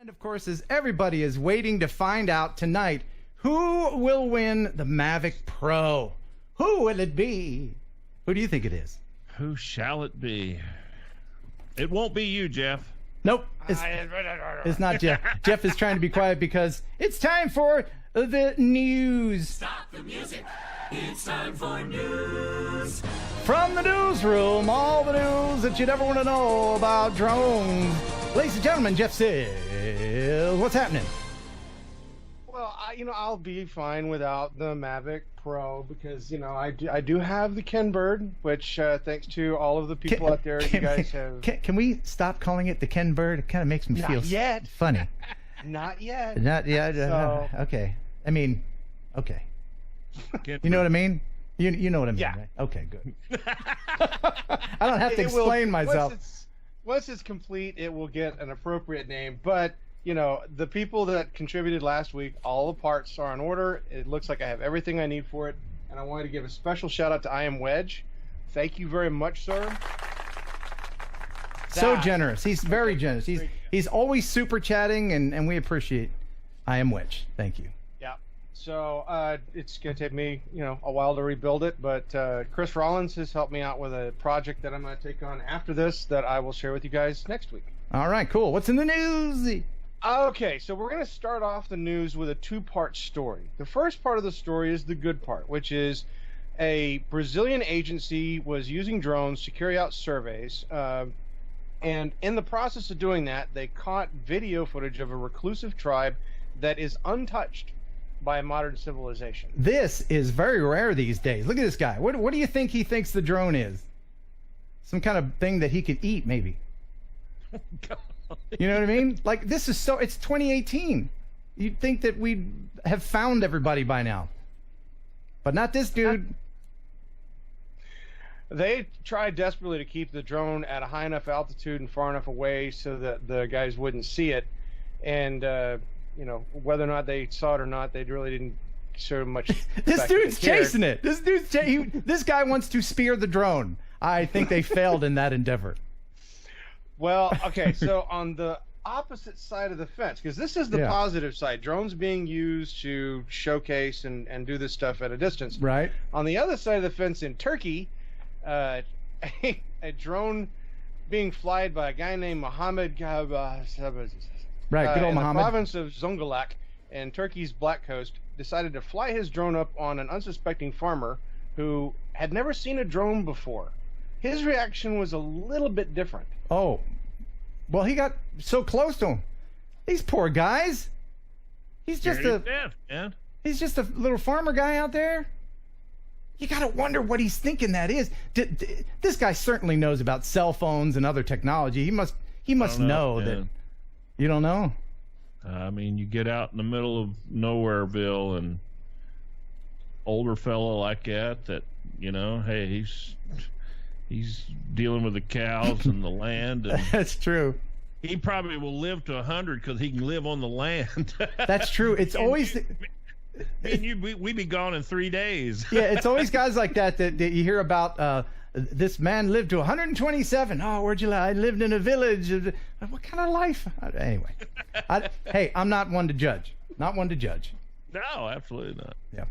And of course, as everybody is waiting to find out tonight, who will win the Mavic Pro? Who will it be? Who do you think it is? Who shall it be? It won't be you, Jeff. Nope, it's not Jeff. Jeff is trying to be quiet because it's time for the news. Stop the music. It's time for news. From the newsroom, all the news that you'd ever want to know about drones. Ladies and gentlemen, Jeff says, what's happening? Well, I'll be fine without the Mavic Pro because, I do have the Ken Bird, which, thanks to all of the people out there, you guys have... Can we stop calling it the Ken Bird? It kind of makes me feel funny. Not yet. Not yet. Okay. I mean, okay. You know what I mean? You know what I mean, yeah. Right? Okay, good. I don't have to explain myself. Once it's complete, it will get an appropriate name. But, the people that contributed last week, all the parts are in order. It looks like I have everything I need for it. And I wanted to give a special shout out to I Am Wedge. Thank you very much, sir. So generous. He's very generous. He's always super chatting, and we appreciate I Am Wedge. Thank you. Yeah. So it's going to take me, a while to rebuild it. But Chris Rollins has helped me out with a project that I'm going to take on after this that I will share with you guys next week. All right, cool. What's in the news? Okay, so we're going to start off the news with a two-part story. The first part of the story is the good part, which is a Brazilian agency was using drones to carry out surveys, and in the process of doing that, they caught video footage of a reclusive tribe that is untouched by modern civilization. This is very rare these days. Look at this guy. What do you think he thinks the drone is? Some kind of thing that he could eat, maybe. You know what I mean? Like, it's 2018. You'd think that we'd have found everybody by now. But not this dude. They tried desperately to keep the drone at a high enough altitude and far enough away so that the guys wouldn't see it. And, whether or not they saw it or not, they really didn't show much. This dude's chasing it. This guy wants to spear the drone. I think they failed in that endeavor. Well, okay, so on the opposite side of the fence, because this is the positive side, drones being used to showcase and do this stuff at a distance. Right. On the other side of the fence in Turkey, a drone being flied by a guy named Mohammed right, good old in Mohammed. the province of Zonguldak in Turkey's Black Coast, decided to fly his drone up on an unsuspecting farmer who had never seen a drone before. His reaction was a little bit different. Oh, well, he got so close to him. These poor guys. He's just he's just a little farmer guy out there. You gotta wonder what he's thinking that is. This guy certainly knows about cell phones and other technology. He must know that. You don't know? I mean, you get out in the middle of Nowhereville and older fellow like that, hey, he's dealing with the cows and the land. And that's true. He probably will live to 100 because he can live on the land. That's true. It's always... we be gone in 3 days. Yeah, it's always guys like that you hear about. This man lived to 127. Oh, where'd you live? I lived in a village. What kind of life? Anyway, hey, I'm not one to judge. Not one to judge. No, absolutely not. Yeah.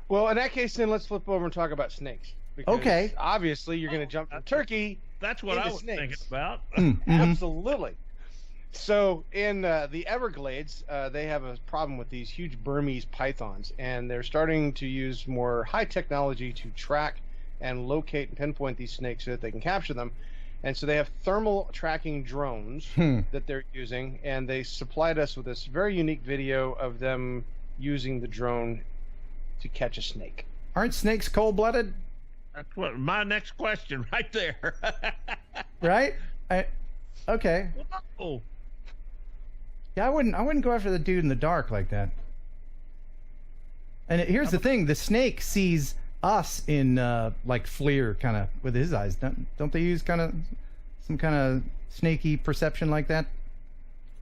Well, in that case, then let's flip over and talk about snakes. Okay. Obviously, you're going to jump from Turkey. That's what I was thinking about. Absolutely. So in the Everglades, they have a problem with these huge Burmese pythons, and they're starting to use more high technology to track and locate and pinpoint these snakes so that they can capture them. And so they have thermal tracking drones that they're using, and they supplied us with this very unique video of them using the drone to catch a snake. Aren't snakes cold-blooded? That's what my next question right there. Right? Okay. Oh. Yeah, I wouldn't go after the dude in the dark like that. And here's the thing: the snake sees us in like FLIR kind of with his eyes. Don't they use some kind of snaky perception like that?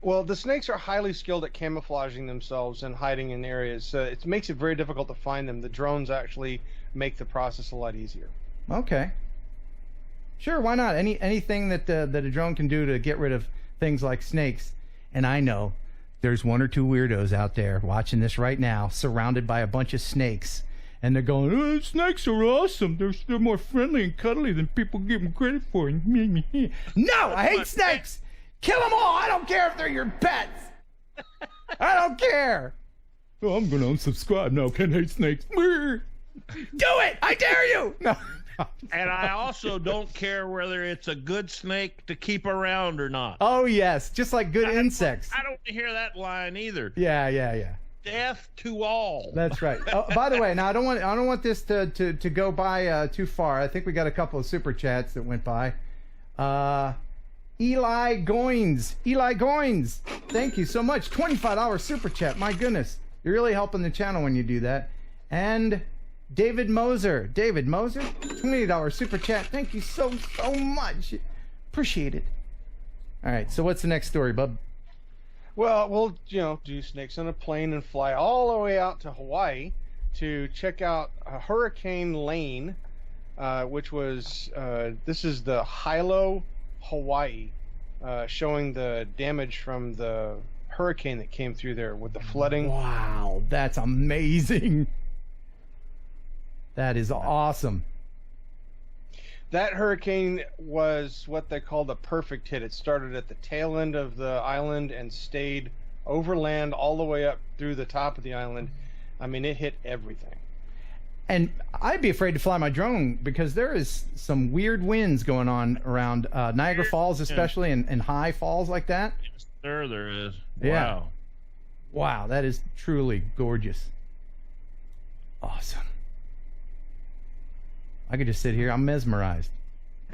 Well, the snakes are highly skilled at camouflaging themselves and hiding in areas. It makes it very difficult to find them. The drones actually make the process a lot easier. Okay. Sure, why not? Anything that a drone can do to get rid of things like snakes. And I know there's one or two weirdos out there watching this right now, surrounded by a bunch of snakes. And they're going, oh, snakes are awesome. They're more friendly and cuddly than people give them credit for. No, I hate snakes. Kill them all. I don't care if they're your pets. I don't care. Oh, I'm going to unsubscribe now. Ken hates snakes. Do it. I dare you. No. And I also don't care whether it's a good snake to keep around or not. Oh, yes. Just like good insects. I don't hear that line either. Yeah. Death to all. That's right. Oh, by the way, now I don't want this to go by too far. I think we got a couple of super chats that went by. Eli Goins, thank you so much. $25 super chat. My goodness, you're really helping the channel when you do that. And David Moser, $28 super chat. Thank you so much. Appreciate it. All right, so what's the next story, bub? Well, we'll do snakes on a plane and fly all the way out to Hawaii to check out Hurricane Lane, which was this is the Hilo, Hawaii, showing the damage from the hurricane that came through there with the flooding. Wow, that's amazing. That is awesome. That hurricane was what they call the perfect hit. It started at the tail end of the island and stayed overland all the way up through the top of the island. I mean, it hit everything. And I'd be afraid to fly my drone because there is some weird winds going on around Niagara Falls, especially, and high falls like that. Yes, there is. Yeah. Wow. Wow, that is truly gorgeous. Awesome. I could just sit here. I'm mesmerized.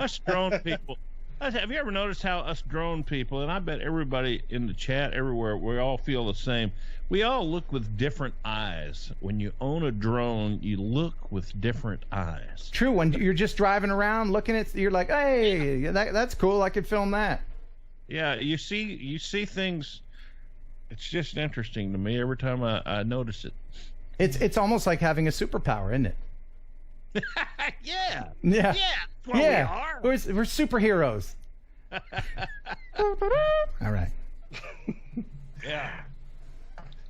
Us drone people. Have you ever noticed how us drone people, and I bet everybody in the chat everywhere, we all feel the same. We all look with different eyes. When you own a drone, you look with different eyes. True. When you're just driving around looking at, you're like, hey, that's cool. I could film that. Yeah, you see things. It's just interesting to me every time I notice it. It's almost like having a superpower, isn't it? Yeah. Yeah. That's what we are. We're superheroes. All right. Yeah.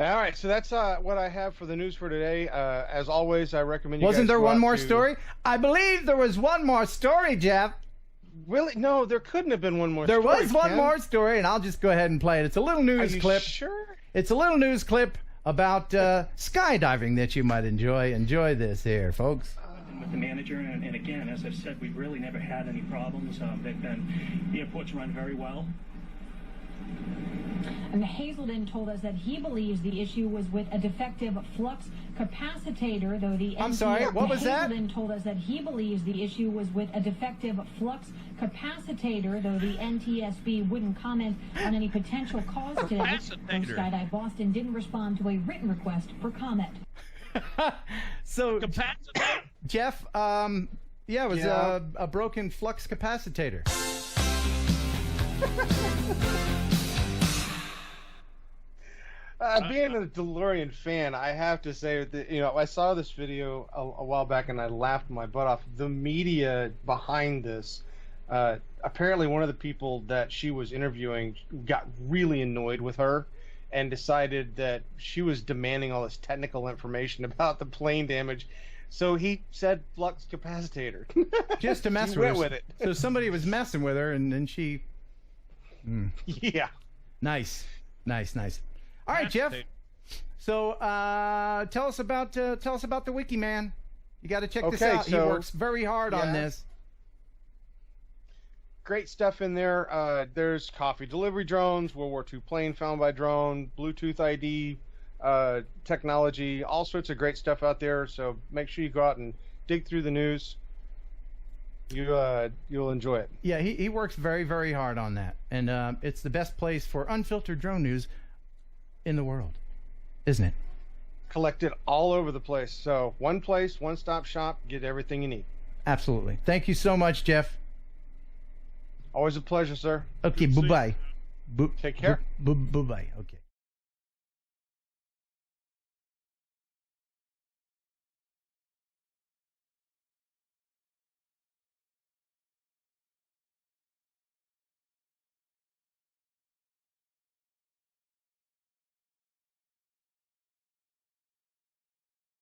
All right, so that's what I have for the news for today. As always, I recommend you Wasn't guys there go one out more to... story? I believe there was one more story, Jeff. Really? No, there couldn't have been one more There story. was one Ken. more story, and I'll just go ahead and play it. It's a little Are news you clip. sure? It's a little news clip about skydiving that you might enjoy. Enjoy this here, folks. With the manager, and again, as I've said, we've really never had any problems. The airport's run very well. And Hazelden told us that he believes the issue was with a defective flux capacitor, though the I'm sorry, what was that? Hazelden told us that he believes the issue was with a defective flux capacitor, though the NTSB wouldn't comment on any potential cause today. Capacitor. Skydive Boston didn't respond to a written request for comment. So, Capacitor. Jeff, it was a broken flux capacitor. Being a DeLorean fan, I have to say that I saw this video a while back and I laughed my butt off. The media behind this, apparently one of the people that she was interviewing got really annoyed with her and decided that she was demanding all this technical information about the plane damage. So he said flux capacitor. Just to mess She with went her. with it. So somebody was messing with her, and then she... Yeah. Nice. All right, Jeff. So tell us about the wiki, man. You got to check this out. He works very hard on this. Great stuff in there. There's coffee delivery drones, World War II plane found by drone, Bluetooth ID technology, all sorts of great stuff out there. So make sure you go out and dig through the news. You'll enjoy it. Yeah, he works very, very hard on that, and it's the best place for unfiltered drone news in the world, isn't it? Collected all over the place. So one place, one-stop shop, get everything you need. Absolutely. Thank you so much, Jeff. Always a pleasure, sir. Okay, bye-bye. Take care. Bye-bye. Okay.